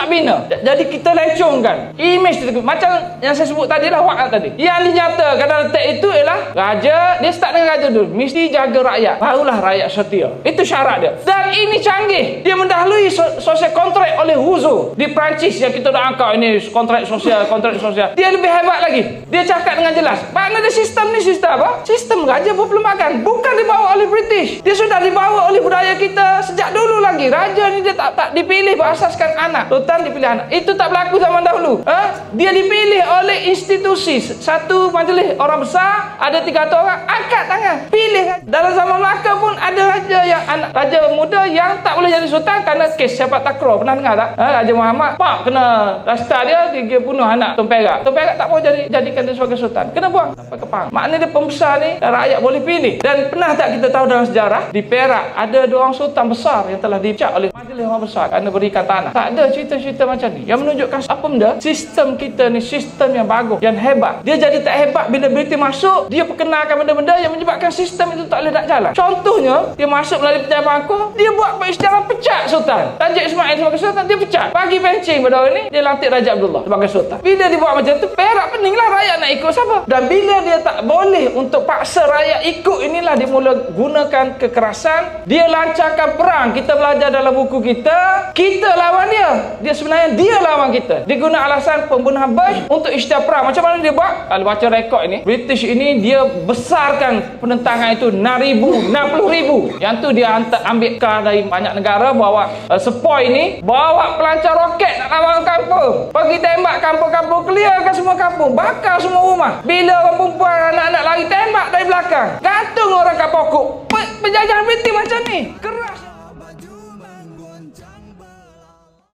nak bina. Jadi kita lecongkan image itu. Macam yang saya sebut tadi lah, Wa'ad tadi. Yang dinyatakan dalam teks itu ialah raja, dia start dengan raja dulu. Mesti jaga rakyat, barulah rakyat setia. Itu syarat dia. Dan ini canggih. Dia mendahului sosial kontrak oleh Rousseau di Perancis yang kita dah angkat ini kontrak sosial. Dia lebih hebat lagi. Dia cakap dengan jelas. Makna dia sistem ni sistem apa? Sistem raja berperlembagaan. Bukan dibawa oleh British. Dia sudah dibawa oleh budaya kita sejak dulu lagi. Raja ni dia tak dipilih berasaskan anak. Sultan dipilih anak. Itu tak berlaku zaman dahulu. Dia dipilih oleh institusi. Satu majlis orang besar, ada 300 orang, angkat tangan, pilih. Dalam zaman Melaka pun ada raja yang anak raja muda yang tak boleh jadi sultan kerana kes sepak takraw. Pernah dengar tak? Raja Muhammad pak kena rasta dia bunuh anak Tun Perak. Tun Perak tak boleh jadikan dia sebagai sultan. Kena buang sampai ke Pahang. Maknanya dia pembesar ni rakyat boleh pilih. Dan pernah tak kita tahu dalam sejarah di Perak ada 2 orang sultan besar yang telah dipecat oleh majlis orang besar kerana berikan tanah. Tak ada cerita-cerita macam ni yang menunjukkan apa benda sistem kita ni sistem yang bagus, yang hebat. Dia jadi tak hebat bila British masuk, dia perkenalkan benda-benda yang menyebabkan sistem itu tak boleh nak jalan. Contohnya, dia masuk melalui pejabat bangku, dia buat peristiwa pecat sultan. Raja Ismail sebagai sultan, dia pecat. Bagi pencing pada orang ni, dia lantik Raja Abdullah sebagai sultan. Bila dia buat macam tu, Perak peninglah rakyat nak ikut siapa. Dan bila dia tak boleh untuk paksa rakyat ikut, inilah dia mula gunakan kekerasan. Dia lancarkan perang. Kita belajar dalam buku kita lawan dia. Dia sebenarnya dia lawan kita. Dia guna alasan pembunuhan Bush untuk isytihar perang. Macam mana dia buat? Kalau baca rekod ini, British ini dia besarkan penentangan itu 60,000. Yang tu dia ambil kar dari banyak negara, bawa sepoi ini, bawa pelancar roket nak lawan kampung. Pergi tembak kampung-kampung, clearkan semua kampung, bakar semua rumah. Bila orang perempuan, anak-anak lari, tembak dari belakang. Gantung orang kat pokok. Penjajahan British macam ni. Keras.